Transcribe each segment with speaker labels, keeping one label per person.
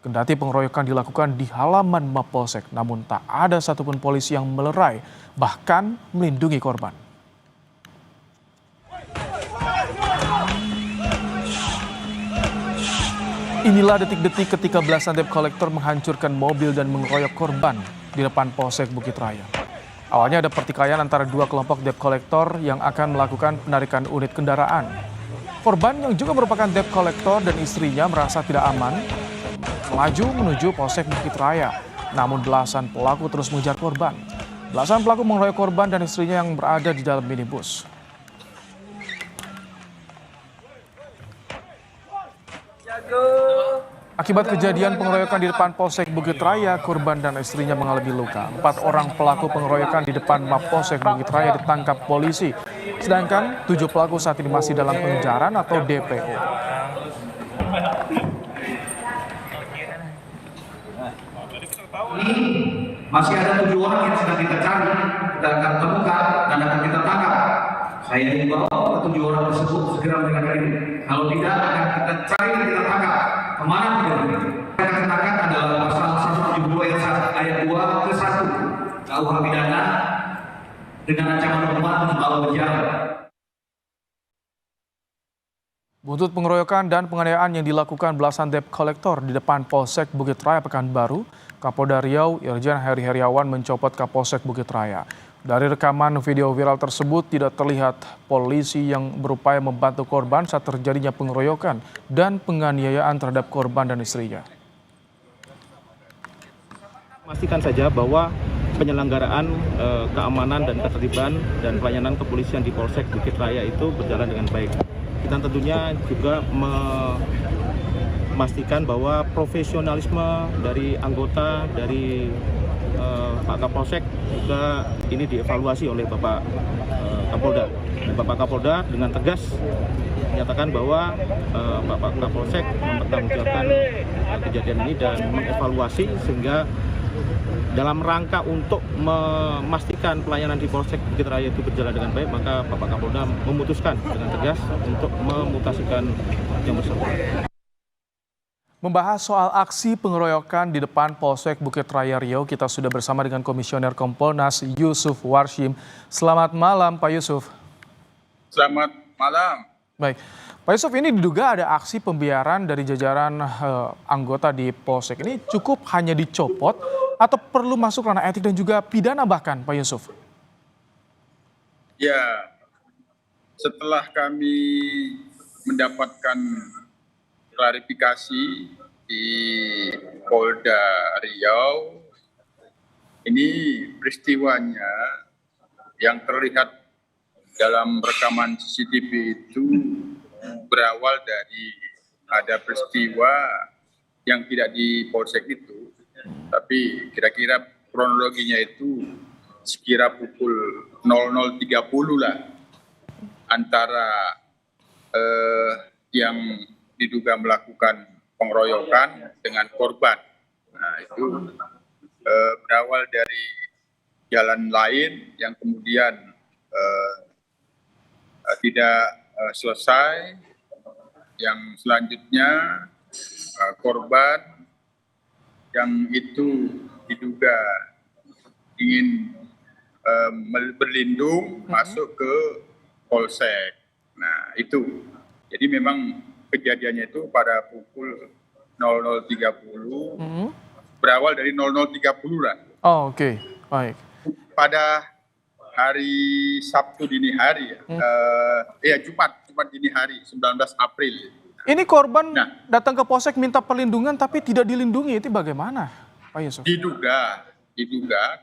Speaker 1: Kendati pengeroyokan dilakukan di halaman Mapolsek, namun tak ada satupun polisi yang melerai, bahkan melindungi korban. Inilah detik-detik ketika belasan debt collector menghancurkan mobil dan mengeroyok korban di depan Polsek Bukit Raya. Awalnya ada pertikaian antara dua kelompok debt collector yang akan melakukan penarikan unit kendaraan. Korban yang juga merupakan debt collector dan istrinya merasa tidak aman, melaju menuju Polsek Bukit Raya. Namun belasan pelaku terus mengejar korban. Belasan pelaku mengeroyok korban dan istrinya yang berada di dalam minibus. Akibat kejadian pengeroyokan di depan Polsek Bukit Raya, korban dan istrinya mengalami luka. 4 orang pelaku pengeroyokan di depan Mapolsek Bukit Raya ditangkap polisi. Sedangkan 7 pelaku saat ini masih dalam pengejaran atau DPO.
Speaker 2: Masih ada 7 orang yang sedang kita cari, kita akan temukan dan akan kita tangkap. Saya himbau 7 orang tersebut segera mendengarkan ini. Kalau tidak akan kita cari dan kita tangkap. Kemana tidak? Saya katakan adalah pasal 172 ayat 2 ke 1 KUH pidana dengan ancaman hukuman 7 tahun penjara.
Speaker 1: Buntut pengeroyokan dan penganiayaan yang dilakukan belasan debt collector di depan Polsek Bukit Raya Pekanbaru, Kapolda Riau Irjen Heri Heriawan mencopot Kapolsek Bukit Raya. Dari rekaman video viral tersebut tidak terlihat polisi yang berupaya membantu korban saat terjadinya pengeroyokan dan penganiayaan terhadap korban dan istrinya.
Speaker 3: Pastikan saja bahwa penyelenggaraan keamanan dan ketertiban dan pelayanan kepolisian di Polsek Bukit Raya itu berjalan dengan baik. Kita tentunya juga memastikan bahwa profesionalisme dari anggota dari Pak Kapolsek juga ini dievaluasi oleh Bapak Kapolda. Dan Bapak Kapolda dengan tegas menyatakan bahwa Bapak Kapolsek mempertanggungjawabkan kejadian ini dan mengevaluasi sehingga dalam rangka untuk memastikan pelayanan di Polsek Bukit Raya itu berjalan dengan baik, maka Bapak Kapolda memutuskan dengan tegas untuk memutasikan yang bersangkutan.
Speaker 1: Membahas soal aksi pengeroyokan di depan Polsek Bukit Raya Riau, kita sudah bersama dengan Komisioner Kompolnas Yusuf Warshim. Selamat malam Pak Yusuf.
Speaker 4: Selamat malam.
Speaker 1: Baik, Pak Yusuf, ini diduga ada aksi pembiaran dari jajaran anggota di Polsek. Ini cukup hanya dicopot atau perlu masuk ranah etik dan juga pidana bahkan Pak Yusuf?
Speaker 4: Ya, setelah kami mendapatkan klarifikasi di Polda Riau, ini peristiwanya yang terlihat dalam rekaman CCTV itu berawal dari ada peristiwa yang tidak di Polsek itu, tapi kira-kira kronologinya itu sekira pukul 00.30 lah antara yang diduga melakukan pengeroyokan dengan korban. Nah, itu berawal dari jalan lain yang kemudian tidak selesai. Yang selanjutnya korban yang itu diduga ingin berlindung masuk ke Polsek. Nah, itu. Jadi memang kejadiannya itu pada pukul 00.30, berawal dari 00.30 lah.
Speaker 1: Oh, oke. Baik.
Speaker 4: Pada hari Sabtu dini hari, Jumat dini hari, 19 April.
Speaker 1: Ini korban datang ke Polsek minta perlindungan tapi tidak dilindungi, itu bagaimana Pak Yusuf?
Speaker 4: Diduga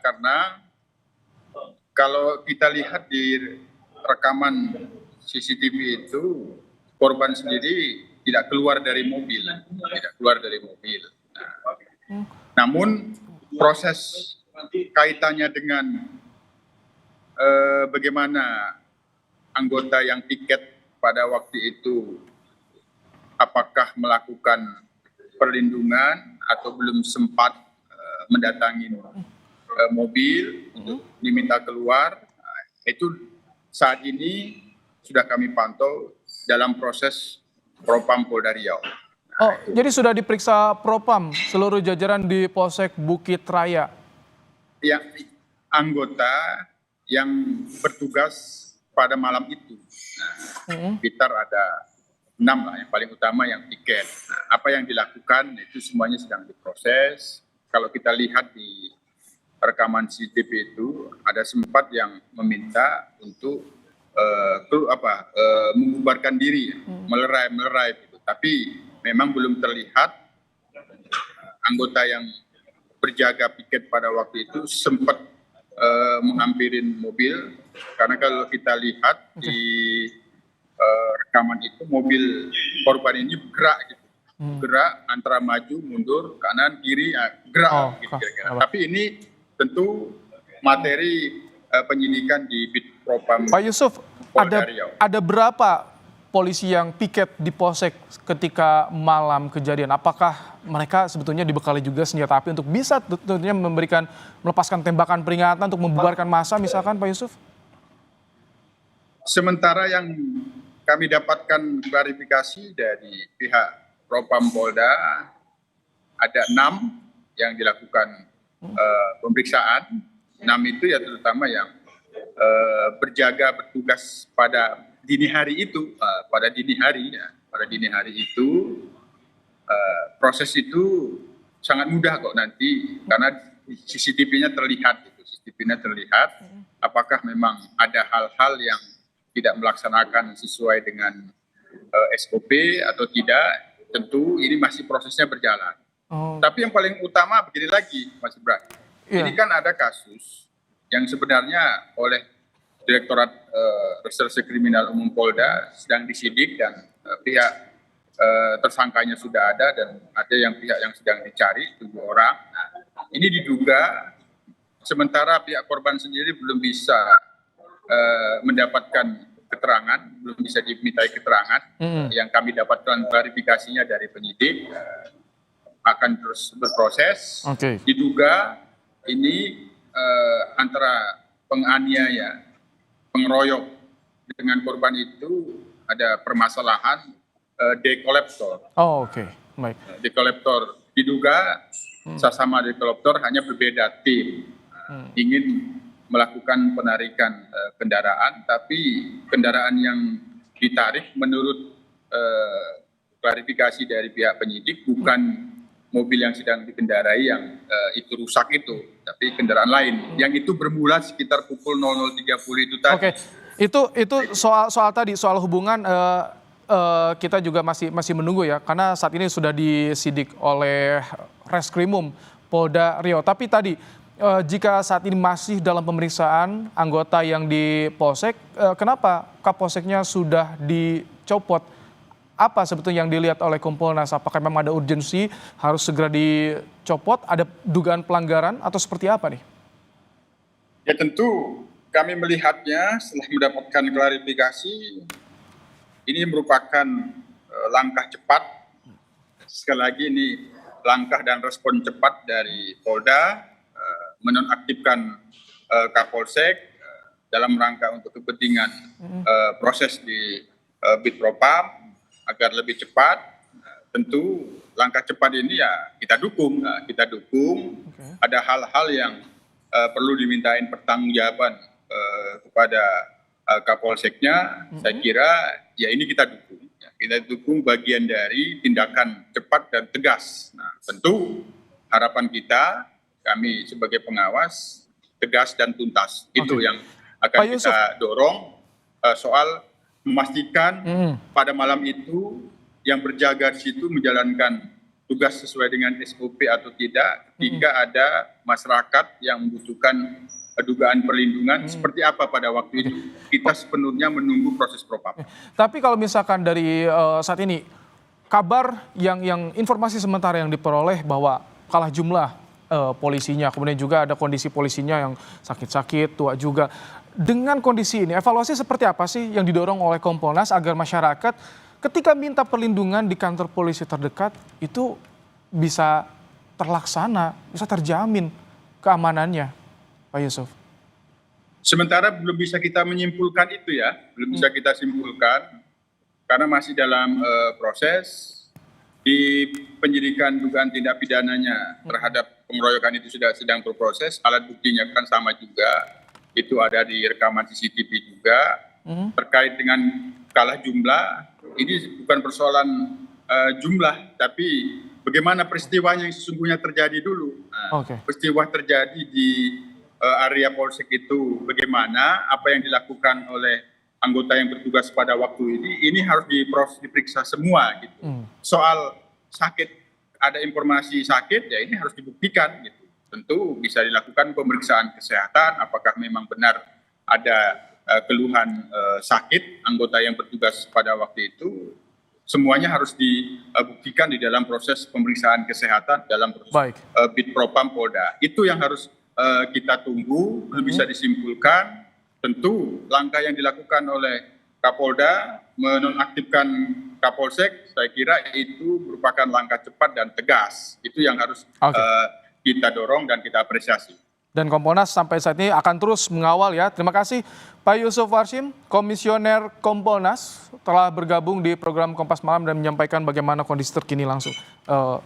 Speaker 4: karena kalau kita lihat di rekaman CCTV itu, korban sendiri tidak keluar dari mobil. Namun proses kaitannya dengan bagaimana anggota yang piket pada waktu itu, apakah melakukan perlindungan atau belum sempat mendatangi mobil untuk diminta keluar, itu saat ini sudah kami pantau dalam proses Propam Polda Riau.
Speaker 1: Oh, jadi sudah diperiksa Propam seluruh jajaran di Polsek Bukit Raya.
Speaker 4: Yang anggota yang bertugas pada malam itu. Nah, sekitar ada 6 lah, yang paling utama yang piket. Nah, apa yang dilakukan itu semuanya sedang diproses. Kalau kita lihat di rekaman CCTV itu ada sempat yang meminta untuk membubarkan diri, melerai gitu. Tapi memang belum terlihat anggota yang berjaga piket pada waktu itu sempat menghampirin mobil, karena kalau kita lihat di rekaman itu mobil korban ini bergerak gitu. Gerak antara maju, mundur, kanan, kiri, gerak gitu kira-kira. Tapi ini tentu materi penyidikan di Bid Propam.
Speaker 1: Pak Yusuf,
Speaker 4: Polda Riau.
Speaker 1: ada berapa polisi yang piket di Polsek ketika malam kejadian? Apakah mereka sebetulnya dibekali juga senjata api untuk bisa tentunya melepaskan tembakan peringatan untuk membubarkan massa misalkan, Pak Yusuf?
Speaker 4: Sementara yang kami dapatkan klarifikasi dari pihak Propam Polda, ada 6 yang dilakukan pemeriksaan. 6 itu ya terutama yang bertugas pada dini hari itu. Pada dini hari itu proses itu sangat mudah kok nanti, karena CCTV-nya terlihat, CCTV-nya terlihat apakah memang ada hal-hal yang tidak melaksanakan sesuai dengan SOP atau tidak. Tentu ini masih prosesnya berjalan. Tapi yang paling utama begini lagi, Mas Ibrahim. Ini kan ada kasus yang sebenarnya oleh Direktorat Reserse Kriminal Umum Polda sedang disidik dan pihak tersangkanya sudah ada dan ada yang pihak yang sedang dicari 7 orang. Nah, ini diduga sementara pihak korban sendiri belum bisa mendapatkan keterangan, belum bisa dimintai keterangan. Yang kami dapatkan klarifikasinya dari penyidik akan terus berproses. Diduga ini antara penganiaya, pengeroyok dengan korban itu ada permasalahan dekolektor.
Speaker 1: Baik.
Speaker 4: Dekolektor diduga sesama dekolektor hanya berbeda tim, ingin melakukan penarikan kendaraan, tapi kendaraan yang ditarik menurut klarifikasi dari pihak penyidik bukan mobil yang sedang dikendarai yang itu rusak itu, tapi kendaraan lain yang itu bermula sekitar pukul 00.30 itu tadi.
Speaker 1: Itu soal hubungan kita juga masih menunggu ya, karena saat ini sudah disidik oleh Reskrimum Polda Riau. Tapi tadi jika saat ini masih dalam pemeriksaan anggota yang di Polsek, kenapa Kapolseknya sudah dicopot? Apa sebetulnya yang dilihat oleh Kompolnas? Apakah memang ada urgensi harus segera dicopot? Ada dugaan pelanggaran atau seperti apa nih?
Speaker 4: Ya tentu kami melihatnya setelah mendapatkan klarifikasi, ini merupakan langkah cepat. Sekali lagi ini langkah dan respon cepat dari Polda menonaktifkan Kapolsek dalam rangka untuk kepentingan proses di Bid Propam agar lebih cepat. Tentu langkah cepat ini ya kita dukung. Ada hal-hal yang perlu dimintain pertanggungjawaban kepada Kapolseknya. Saya kira ya ini kita dukung. Kita dukung bagian dari tindakan cepat dan tegas. Nah, tentu harapan kita, kami sebagai pengawas, tegas dan tuntas. Itu yang akan kita dorong, soal memastikan pada malam itu yang berjaga di situ menjalankan tugas sesuai dengan SOP atau tidak. Jika ada masyarakat yang membutuhkan dugaan perlindungan seperti apa pada waktu itu, kita sepenuhnya menunggu proses Propam.
Speaker 1: Tapi kalau misalkan dari saat ini kabar yang informasi sementara yang diperoleh bahwa kalah jumlah polisinya, kemudian juga ada kondisi polisinya yang sakit-sakit, tua juga. Dengan kondisi ini, evaluasi seperti apa sih yang didorong oleh Kompolnas agar masyarakat ketika minta perlindungan di kantor polisi terdekat itu bisa terlaksana, bisa terjamin keamanannya, Pak Yusuf?
Speaker 4: Sementara belum bisa kita menyimpulkan itu ya, belum bisa kita simpulkan karena masih dalam proses. di penyidikan dugaan tindak pidananya terhadap pengeroyokan itu sudah sedang berproses, alat buktinya kan sama juga, itu ada di rekaman CCTV juga. Terkait dengan kalah jumlah, ini bukan persoalan jumlah, tapi bagaimana peristiwanya yang sesungguhnya terjadi dulu. Nah, peristiwa terjadi di area Polsek itu bagaimana, apa yang dilakukan oleh anggota yang bertugas pada waktu ini harus diperiksa semua gitu. Soal sakit, ada informasi sakit, ya ini harus dibuktikan gitu. Tentu bisa dilakukan pemeriksaan kesehatan, apakah memang benar ada keluhan sakit anggota yang bertugas pada waktu itu. Semuanya harus dibuktikan di dalam proses pemeriksaan kesehatan dalam proses Bitpropam Polda. Itu yang harus kita tunggu, belum bisa disimpulkan. Tentu langkah yang dilakukan oleh Kapolda menonaktifkan Kapolsek, saya kira itu merupakan langkah cepat dan tegas. Itu yang harus kita dorong dan kita apresiasi.
Speaker 1: Dan Kompolnas sampai saat ini akan terus mengawal ya. Terima kasih Pak Yusuf Warshim, Komisioner Kompolnas, telah bergabung di program Kompas Malam dan menyampaikan bagaimana kondisi terkini langsung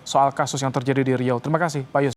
Speaker 1: soal kasus yang terjadi di Riau. Terima kasih Pak Yusuf.